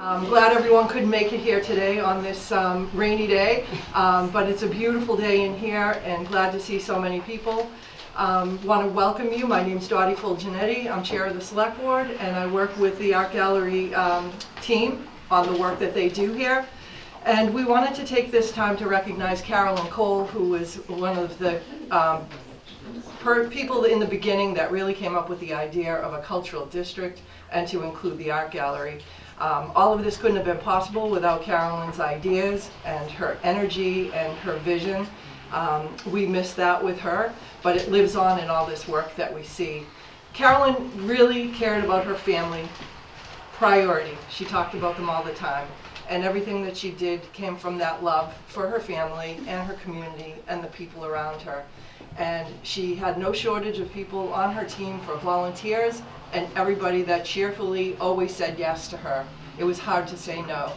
I'm glad everyone could make it here today on this rainy day, but it's a beautiful day in here and glad to see so many people. Want to welcome you. My name's Dottie Fulginetti. I'm chair of the select board and I work with the art gallery team on the work that they do here. And we wanted to take this time to recognize Carolyn Cole, who was one of the people in the beginning that really came up with the idea of a cultural district and to include the art gallery. All of this couldn't have been possible without Carolyn's ideas and her energy and her vision. We miss that with her, but it lives on in all this work that we see. Carolyn really cared about her family priority. She talked about them all the time. And everything that she did came from that love for her family and her community and the people around her. And she had no shortage of people on her team for volunteers and everybody that cheerfully always said yes to her. It was hard to say no.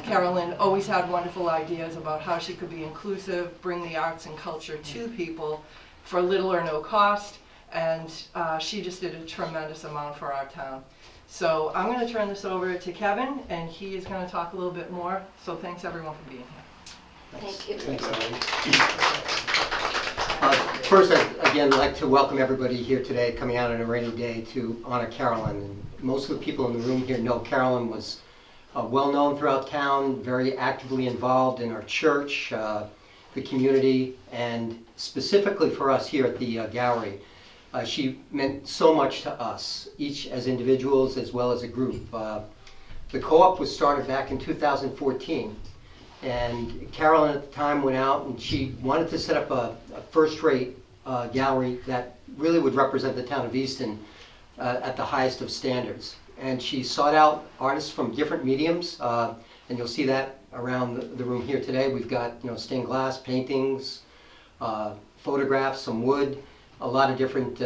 Carolyn always had wonderful ideas about how she could be inclusive, bring the arts and culture to people for little or no cost, and she just did a tremendous amount for our town. So I'm going to turn this over to Kevin, and he is going to talk a little bit more. So thanks everyone for being here. Thank you. Thanks, first, I'd again like to welcome everybody here today, coming out on a rainy day to honor Carolyn. And most of the people in the room here know Carolyn was well known throughout town, very actively involved in our church, the community, and specifically for us here at the gallery. She meant so much to us, each as individuals as well as a group. The co-op was started back in 2014, and Carolyn at the time went out and she wanted to set up a first-rate gallery that really would represent the town of Easton at the highest of standards. And she sought out artists from different mediums, and you'll see that around the room here today. We've got stained glass, paintings, photographs, some wood, a lot of different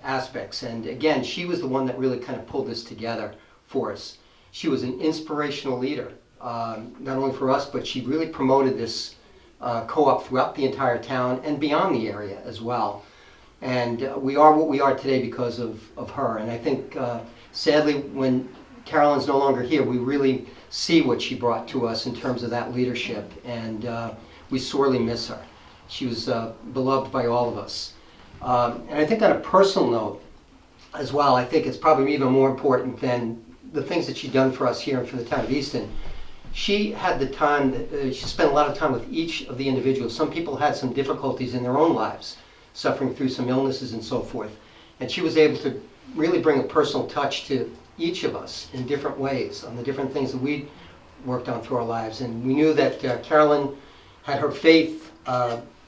aspects. And again, she was the one that really kind of pulled this together for us. She was an inspirational leader, not only for us, but she really promoted this co-op throughout the entire town and beyond the area as well. And we are what we are today because of her. And I think, sadly, when Carolyn's no longer here, we really see what she brought to us in terms of that leadership. And we sorely miss her. She was beloved by all of us. And I think on a personal note as well, I think it's probably even more important than the things that she'd done for us here and for the town of Easton. She had the time, she spent a lot of time with each of the individuals. Some people had some difficulties in their own lives, suffering through some illnesses and so forth. And she was able to really bring a personal touch to each of us in different ways on the different things that we worked on through our lives. And we knew that Carolyn had her faith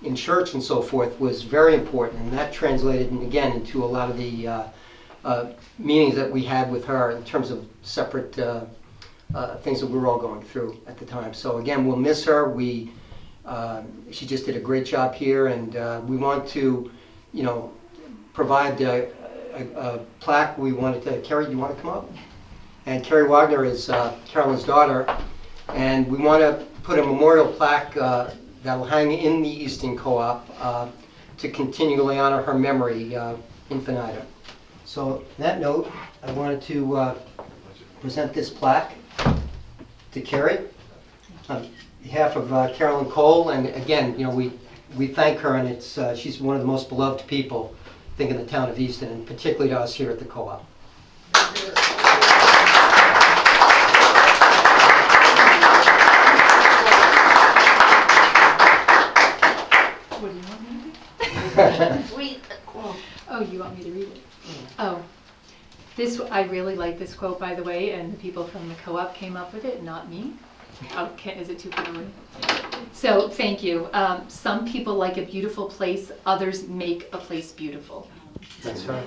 in church and so forth was very important, and that translated again into a lot of the meetings that we had with her in terms of separate things that we were all going through at the time. So again, we'll miss her. She just did a great job here, and we want to, provide a plaque. We wanted to, Carrie, you want to come up? And Carrie Wagner is Carolyn's daughter, and we want to put a memorial plaque that'll hang in the Easton Co-op to continually honor her memory, infinitum. So on that note, I wanted to present this plaque to Carrie on behalf of Carolyn Cole. And again, we thank her, and it's she's one of the most beloved people, I think, in the town of Easton, and particularly to us here at the Co-op. What do you want me to do? Read the quote. Oh, you want me to read it? Oh, I really like this quote, by the way, and the people from the co-op came up with it, not me. Okay, is it too far away? So, thank you. Some people like a beautiful place, others make a place beautiful. That's right.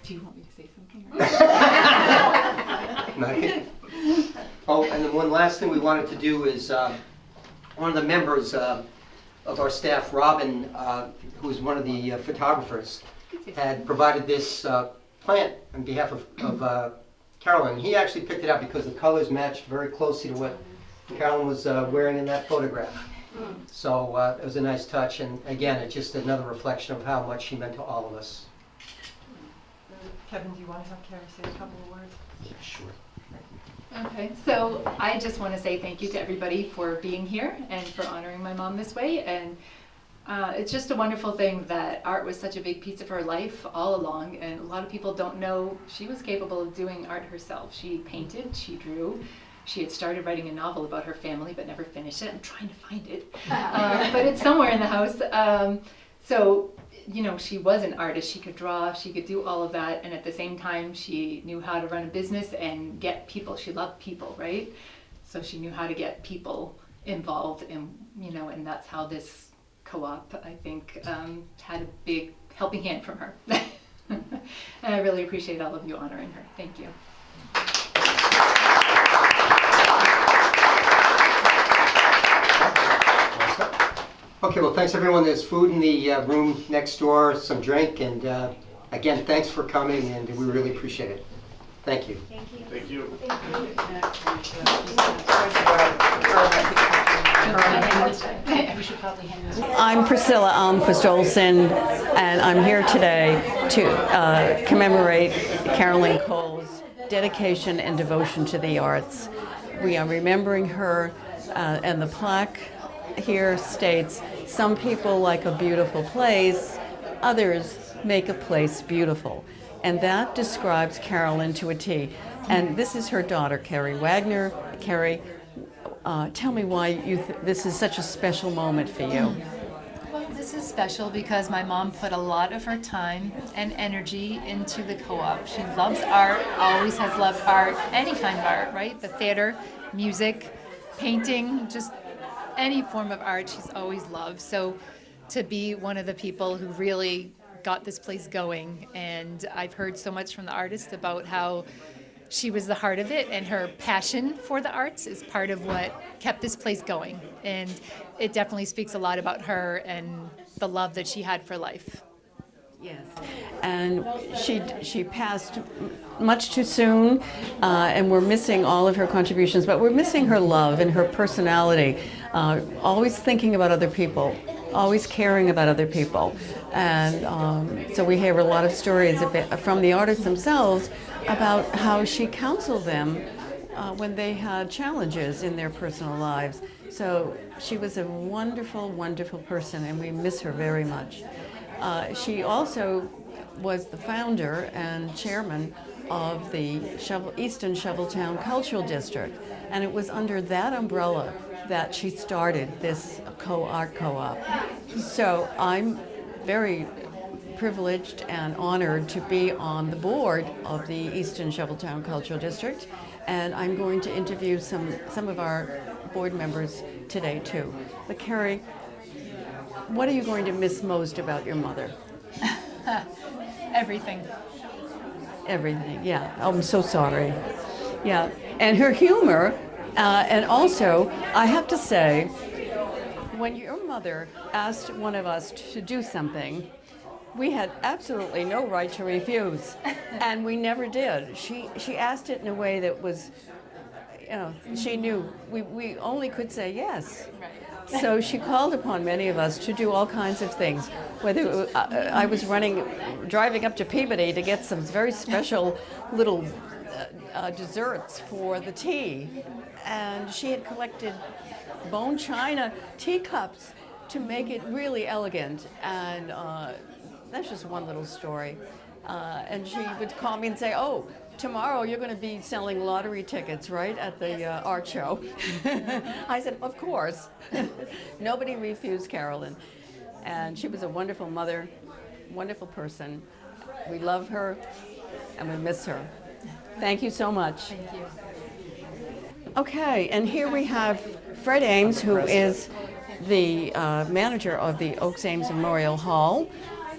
Do you want me to say something? Oh, and then one last thing we wanted to do is one of the members of our staff, Robin, who is one of the photographers, had provided this plant on behalf of Carolyn. He actually picked it out because the colors matched very closely to what Carolyn was wearing in that photograph. So it was a nice touch, and again, it's just another reflection of how much she meant to all of us. Kevin, do you want to have Carrie say a couple of words? Yeah, sure. Okay, so I just want to say thank you to everybody for being here and for honoring my mom this way. And it's just a wonderful thing that art was such a big piece of her life all along. And a lot of people don't know she was capable of doing art herself. She painted, she drew. She had started writing a novel about her family but never finished it. I'm trying to find it, but it's somewhere in the house. So, you know, she was an artist. She could draw, she could do all of that, and at the same time, she knew how to run a business and get people. She loved people, right? So she knew how to get people involved, and you know, and that's how this co-op, I think, had a big helping hand from her. And I really appreciate all of you honoring her. Thank you. Okay, well, thanks everyone. There's food in the room next door, some drink, and again, thanks for coming, and we really appreciate it. Thank you. Thank you. I'm Priscilla Almquist Olson, and I'm here today to commemorate Carolyn Cole's dedication and devotion to the arts. We are remembering her, and the plaque here states, "Some people like a beautiful place, others make a place beautiful." And that describes Carolyn to a T. And this is her daughter, Carrie Wagner. Carrie, tell me why this is such a special moment for you. Well, this is special because my mom put a lot of her time and energy into the co-op. She loves art, always has loved art, any kind of art, right? The theater, music, painting, just any form of art she's always loved. So to be one of the people who really got this place going, and I've heard so much from the artist about how she was the heart of it, and her passion for the arts is part of what kept this place going. And it definitely speaks a lot about her and the love that she had for life. Yes, and she passed much too soon, and we're missing all of her contributions, but we're missing her love and her personality, always thinking about other people, always caring about other people. And so we hear a lot of stories from the artists themselves about how she counseled them when they had challenges in their personal lives. So she was a wonderful, wonderful person, and we miss her very much. She also was the founder and chairman of the Easton Shoveltown Cultural District, and it was under that umbrella that she started this art co-op. So I'm very privileged and honored to be on the board of the Easton Shoveltown Cultural District, and I'm going to interview some of our board members today too. But Carrie, what are you going to miss most about your mother? Everything. Everything, yeah. I'm so sorry. Yeah, and her humor, and also, I have to say, when your mother asked one of us to do something, we had absolutely no right to refuse, and we never did. She asked it in a way that was, you know, she knew we only could say yes. So she called upon many of us to do all kinds of things. Whether I was driving up to Peabody to get some very special little desserts for the tea, and she had collected bone china teacups to make it really elegant. And that's just one little story. And she would call me and say, "Oh, tomorrow you're going to be selling lottery tickets, right, at the art show?" I said, "Of course." Nobody refused Carolyn. And she was a wonderful mother, wonderful person. We love her, and we miss her. Thank you so much. Thank you. Okay, and here we have Fred Ames, who is the manager of the Oaks Ames Memorial Hall,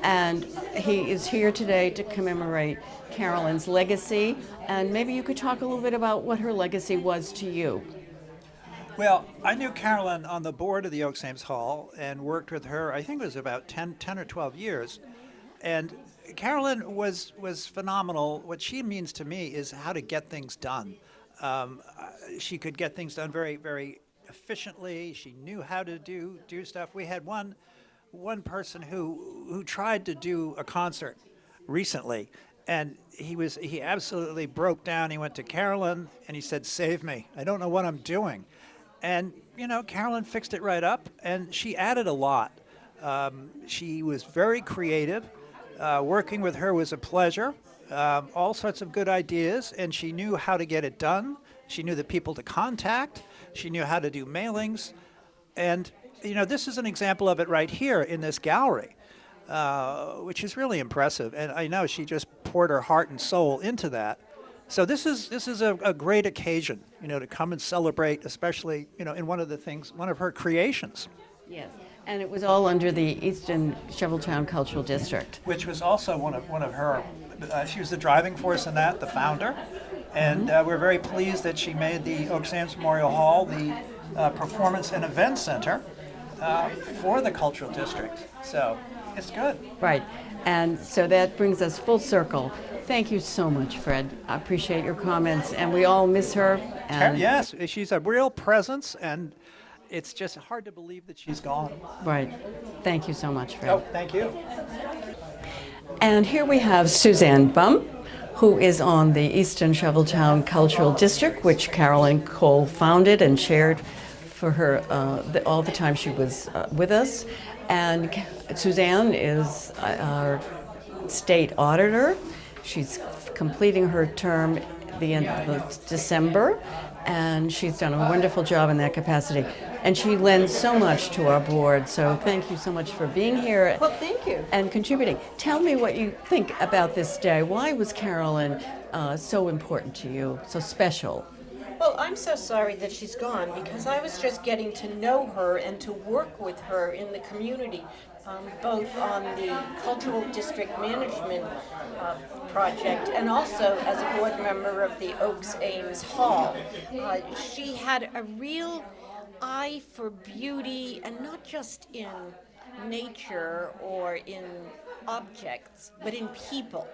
and he is here today to commemorate Carolyn's legacy, and maybe you could talk a little bit about what her legacy was to you. Well, I knew Carolyn on the board of the Oaks Ames Hall and worked with her, I think it was about 10 or 12 years. And Carolyn was phenomenal. What she means to me is how to get things done. She could get things done very, very efficiently. She knew how to do stuff. We had one person who tried to do a concert recently, and he absolutely broke down. He went to Carolyn and he said, "Save me! I don't know what I'm doing." And Carolyn fixed it right up, and she added a lot. She was very creative. Working with her was a pleasure. All sorts of good ideas, and she knew how to get it done. She knew the people to contact. She knew how to do mailings. And, this is an example of it right here in this gallery, which is really impressive. And I know she just poured her heart and soul into that. So this is a great occasion, to come and celebrate, especially, in one of her creations. Yes, and it was all under the Easton Shoveltown Cultural District. Which was also one of her, she was the driving force in that, the founder. And we're very pleased that she made the Oaks Ames Memorial Hall the Performance and Event Center for the Cultural District. So it's good. Right, and so that brings us full circle. Thank you so much, Fred. I appreciate your comments, and we all miss her. And Yes, she's a real presence, and it's just hard to believe that she's gone. Right. Thank you so much, Fred. Oh, thank you. And here we have Suzanne Bum, who is on the Easton Shoveltown Cultural District, which Carolyn Cole founded and chaired for her all the time she was with us. And Suzanne is our state auditor. She's completing her term the end of December, and she's done a wonderful job in that capacity. And she lends so much to our board, so thank you so much for being here. Well, thank you. And contributing. Tell me what you think about this day. Why was Carolyn so important to you, so special? Well, I'm so sorry that she's gone because I was just getting to know her and to work with her in the community, both on the Cultural District Management project and also as a board member of the Oaks Ames Hall. She had a real eye for beauty, and not just in nature or in objects, but in people.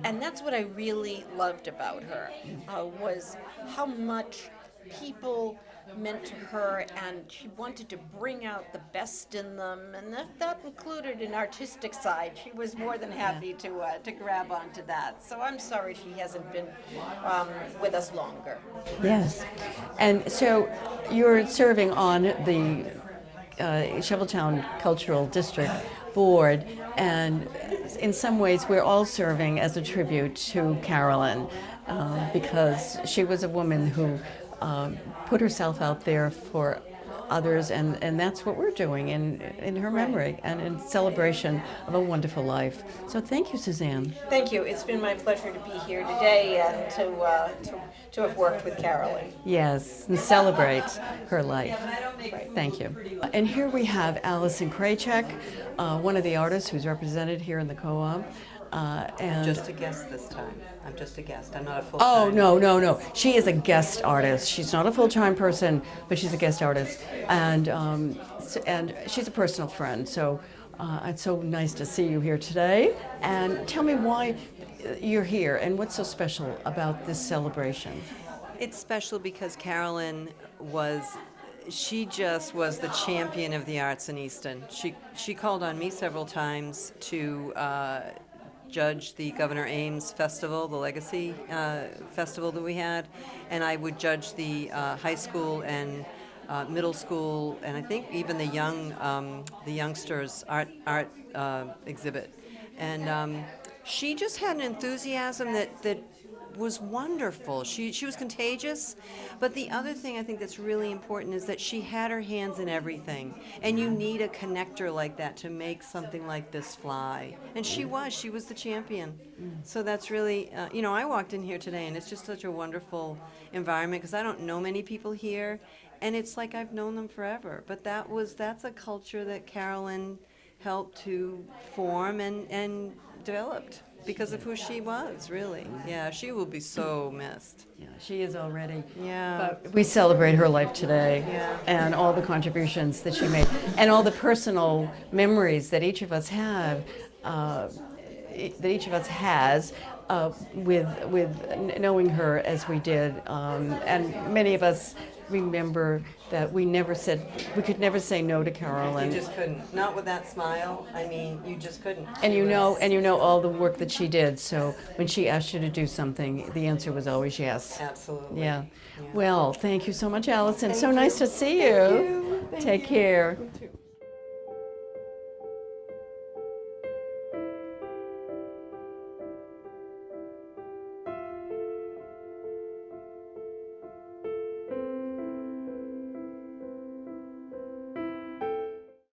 And that's what I really loved about her, was how much people meant to her, and she wanted to bring out the best in them, and that included an artistic side. She was more than happy to grab onto that. So I'm sorry she hasn't been with us longer. Yes. And so you're serving on the Shoveltown Cultural District Board, and in some ways we're all serving as a tribute to Carolyn because she was a woman who put herself out there for others, and that's what we're doing in her memory and in celebration of a wonderful life. So thank you, Suzanne. Thank you. It's been my pleasure to be here today and to have worked with Carolyn. Yes, and celebrate her life. Thank you. And here we have Allison Kraychek, one of the artists who's represented here in the co-op. And Just a guest this time. I'm just a guest. I'm not a full-time. oh, no. She is a guest artist. She's not a full-time person, but she's a guest artist. And she's a personal friend. So it's so nice to see you here today. And tell me why you're here and what's so special about this celebration. It's special because Carolyn she just was the champion of the arts in Easton. She called on me several times to judge the Governor Ames Festival, the Legacy Festival that we had, and I would judge the high school and middle school, and I think even the youngsters art exhibit. And she just had an enthusiasm that was wonderful. She was contagious, but the other thing I think that's really important is that she had her hands in everything, and you need a connector like that to make something like this fly. And she was the champion. So that's really, I walked in here today, and it's just such a wonderful environment because I don't know many people here, and it's like I've known them forever. But that's a culture that Carolyn helped to form and developed. Because of who she was, really. Yeah, she will be so missed. Yeah, she is already. Yeah. But we celebrate her life today, Yeah. and all the contributions that she made, and all the personal memories that each of us have, that each of us has, knowing her as we did, and many of us remember that we could never say no to You Carolyn. just couldn't. Not with that smile. I mean, you just couldn't. And She you was- know all the work that she did. So when she asked you to do something, the answer was always yes. Absolutely. Yeah. Yeah. Well, thank you so much, Allison. So nice to see you. Thank Take you. care. You too.